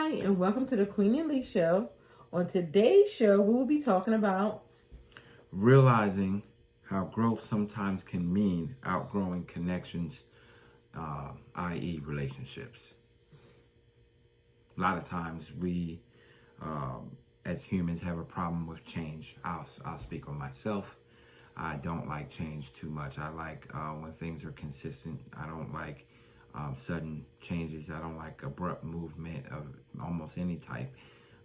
Hi, and welcome to the Queen and Lee Show. On today's show, we will be talking about realizing how growth sometimes can mean outgrowing connections, i.e., relationships. A lot of times we, as humans, have a problem with change. I'll speak on myself. I don't like change too much. I like when things are consistent. I don't like sudden changes. I don't like abrupt movement of almost any type.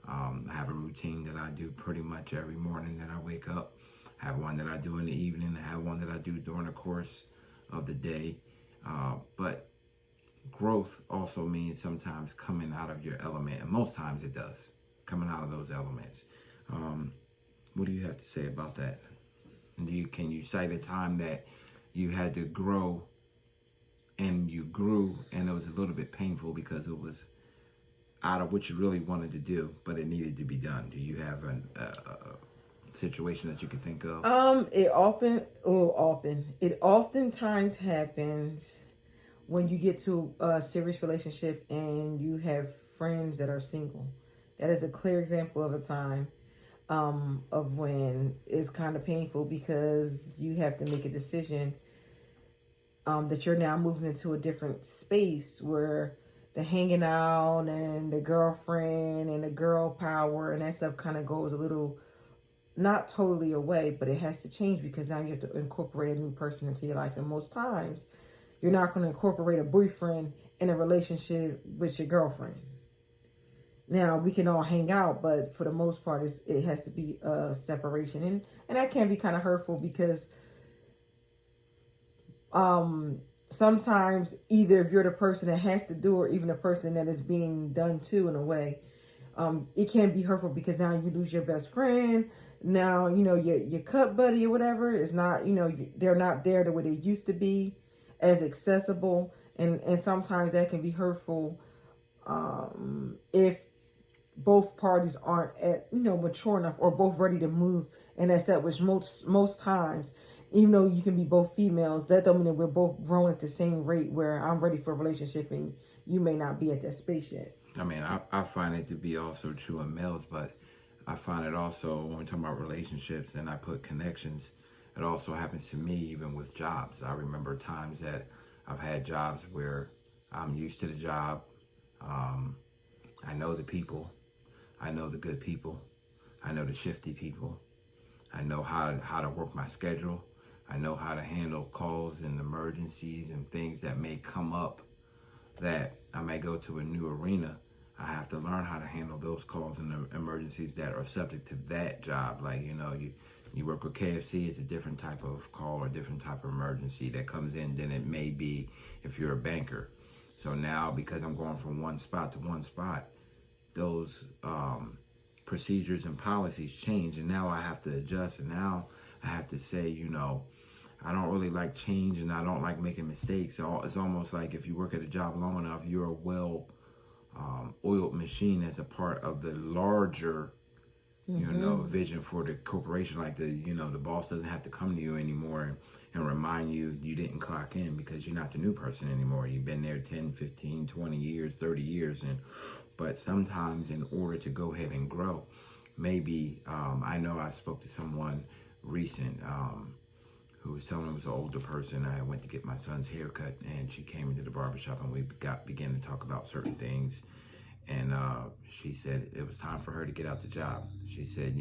I have a routine that I do pretty much every morning that I wake up. I have one that I do in the evening. I have one that I do during the course of the day. But growth also means sometimes coming out of your element, and most times it does, coming out of those elements. What do you have to say about that? Can you cite a time that you had to grow and you grew and it was a little bit painful because it was out of what you really wanted to do, but it needed to be done? Do you have a situation that you can think of? it oftentimes happens when you get to a serious relationship and you have friends that are single. That is a clear example of a time of when it's kind of painful because you have to make a decision that you're now moving into a different space where the hanging out and the girlfriend and the girl power and that stuff kind of goes a little, not totally away, but it has to change because now you have to incorporate a new person into your life. And most times you're not going to incorporate a boyfriend in a relationship with your girlfriend. Now we can all hang out, but for the most part, it has to be a separation, and that can be kind of hurtful because sometimes either if you're the person that has to do, or even the person that is being done to, in a way, it can be hurtful because now you lose your best friend. Now your cut buddy or whatever is not, they're not there the way they used to be, as accessible, and sometimes that can be hurtful if both parties aren't mature enough or both ready to move. And that's that, which most times, even though you can be both females, that don't mean that we're both growing at the same rate where I'm ready for a relationship and you may not be at that space yet. I mean, I find it to be also true in males, but I find it also when we're talking about relationships and I put connections, it also happens to me even with jobs. I remember times that I've had jobs where I'm used to the job. I know the people. I know the good people. I know the shifty people. I know how to work my schedule. I know how to handle calls and emergencies and things that may come up that I may go to a new arena. I have to learn how to handle those calls and emergencies that are subject to that job. Like, you work with KFC, it's a different type of call or different type of emergency that comes in than it may be if you're a banker. So now, because I'm going from one spot to one spot, those procedures and policies change, and now I have to adjust, and now I have to say, I don't really like change and I don't like making mistakes. So it's almost like if you work at a job long enough, you're a well oiled machine as a part of the larger vision for the corporation. Like the boss doesn't have to come to you anymore and remind you didn't clock in because you're not the new person anymore. You've been there 10, 15, 20 years, 30 years. But sometimes in order to go ahead and grow, maybe, I know I spoke to someone recent who was telling me, it was an older person. I went to get my son's haircut and she came into the barbershop and we began to talk about certain things. And she said it was time for her to get out the job. She said,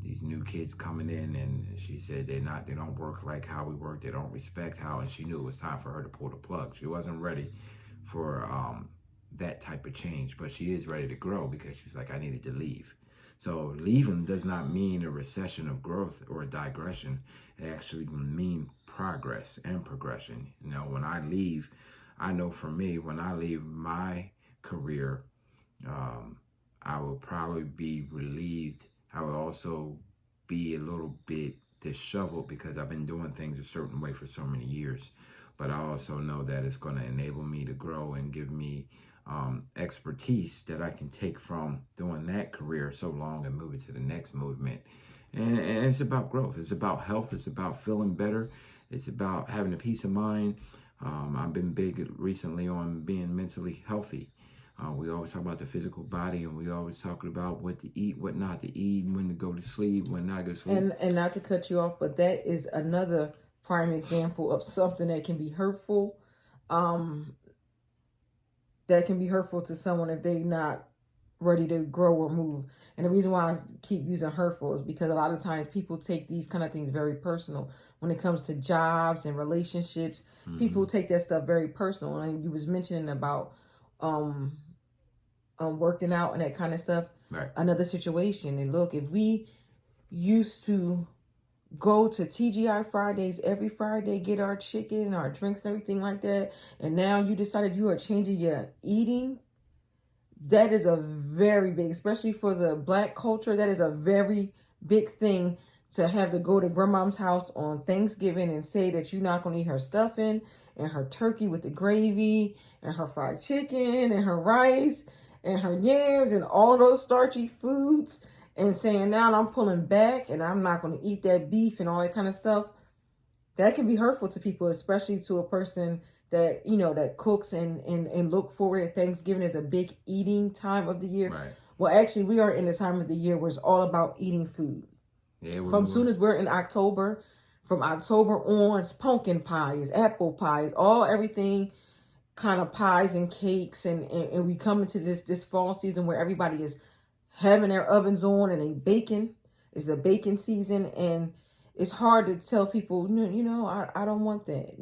these new kids coming in, and she said they don't work like how we work. They don't respect how, and she knew it was time for her to pull the plug. She wasn't ready for that type of change, but she is ready to grow because she's like, I needed to leave. So leaving does not mean a recession of growth or a digression. It actually can mean progress and progression. When I leave, I know for me, when I leave my career, I will probably be relieved. I will also be a little bit disheveled because I've been doing things a certain way for so many years. But I also know that it's going to enable me to grow and give me expertise that I can take from doing that career so long and move it to the next movement. And it's about growth. It's about health. It's about feeling better. It's about having a peace of mind. I've been big recently on being mentally healthy. We always talk about the physical body, and we always talk about what to eat, what not to eat, when to go to sleep, when not to go to sleep. And not to cut you off, but that is another prime example of something that can be hurtful. That can be hurtful to someone if they're not ready to grow or move. And the reason why I keep using hurtful is because a lot of times people take these kind of things very personal. When it comes to jobs and relationships, people take that stuff very personal. And you was mentioning about working out and that kind of stuff. Right. Another situation. And look, if we used to go to TGI Fridays every Friday, get our chicken, our drinks, and everything like that, and now you decided you are changing your eating, that is a very big, especially for the Black culture, that is a very big thing to have to go to grandma's house on Thanksgiving and say that you're not going to eat her stuffing and her turkey with the gravy and her fried chicken and her rice and her yams and all those starchy foods, and saying now I'm pulling back and I'm not going to eat that beef and all that kind of stuff. That can be hurtful to people, especially to a person that, you know, that cooks and look forward to Thanksgiving as a big eating time of the year. Right. Well, actually, we are in the time of the year where it's all about eating food. Yeah, From soon as we're in October, from October on, it's pumpkin pies, apple pies, everything kind of pies and cakes, and we come into this fall season where everybody is having their ovens on and they baking. It's the baking season, and it's hard to tell people, I don't want that.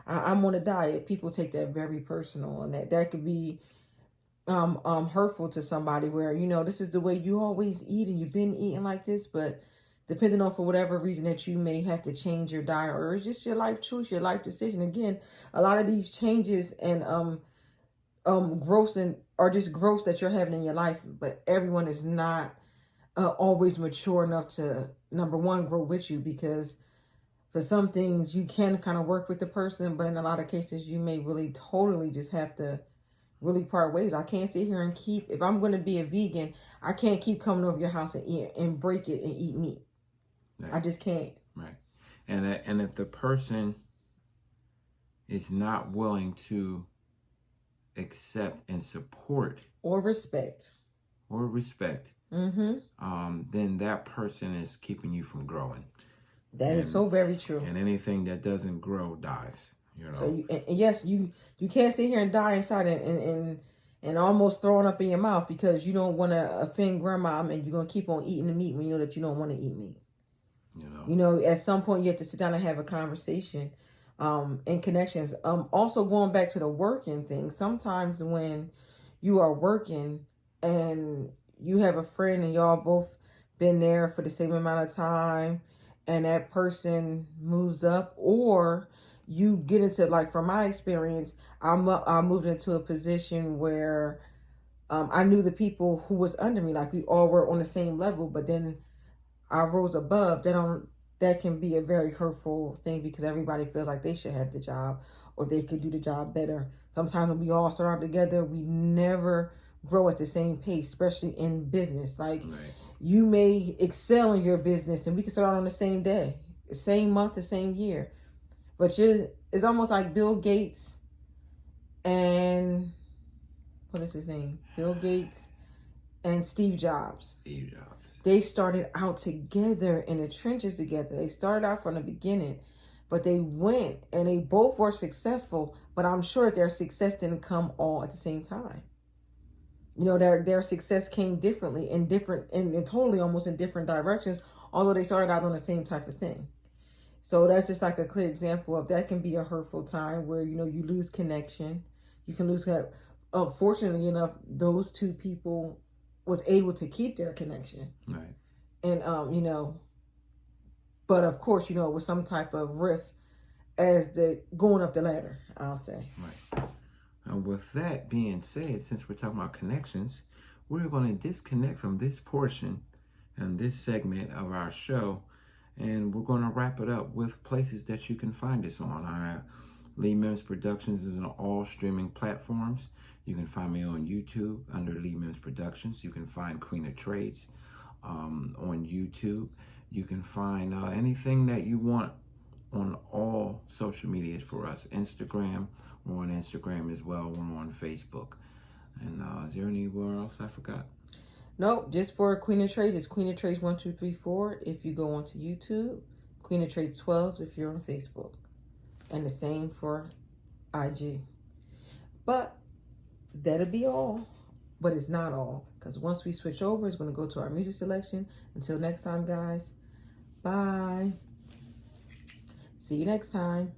I'm on a diet. People take that very personal, and that could be hurtful to somebody where, this is the way you always eat and you've been eating like this, but depending on for whatever reason that you may have to change your diet, or it's just your life choice, your life decision. Again, a lot of these changes and growth are just growth that you're having in your life, but everyone is not always mature enough to, number one, grow with you, because for some things you can kind of work with the person, but in a lot of cases you may really totally just have to really part ways. I can't sit here and if I'm going to be a vegan, I can't keep coming over your house and eat and break it and eat meat. Right. I just can't. Right. And if the person is not willing to accept and support or respect, then that person is keeping you from growing. That is so very true. And anything that doesn't grow dies. So yes, you can't sit here and die inside and almost throwing up in your mouth because you don't want to offend grandma, and you're gonna keep on eating the meat when you know that you don't want to eat meat. At some point you have to sit down and have a conversation, and connections. Also going back to the working thing, sometimes when you are working and you have a friend and y'all both been there for the same amount of time, and that person moves up, or you get into, like, from my experience, I moved into a position where I knew the people who was under me, like we all were on the same level, but then I rose above. That can be a very hurtful thing because everybody feels like they should have the job or they could do the job better. Sometimes when we all start out together, we never grow at the same pace, especially in business. Like, you may excel in your business and we can start out on the same day, the same month, the same year. But it's almost like Bill Gates and, what is his name? Bill Gates and Steve Jobs. They started out together in the trenches together. They started out from the beginning, but they went and they both were successful, but I'm sure that their success didn't come all at the same time. Their success came differently and totally almost in different directions, although they started out on the same type of thing. So that's just like a clear example of that can be a hurtful time where, you lose connection. You can lose connection. Fortunately enough, those two people was able to keep their connection. Right. And, but of course, it was some type of rift as the going up the ladder, I'll say. Right. And with that being said, since we're talking about connections, we're going to disconnect from this portion and this segment of our show, and we're going to wrap it up with places that you can find us on. Lee Mims Productions is on all streaming platforms. You can find me on YouTube under Lee Mims Productions. You can find Queen of Trades on YouTube. You can find anything that you want on all social media for us. Instagram, we're on Instagram as well. We're on Facebook. And is there anywhere else I forgot? Nope, just for Queen of Trades, it's Queen of Trades 1234 if you go onto YouTube. Queen of Trades 12 if you're on Facebook. And the same for IG. But that'll be all. But it's not all. Because once we switch over, it's going to go to our music selection. Until next time, guys. Bye. See you next time.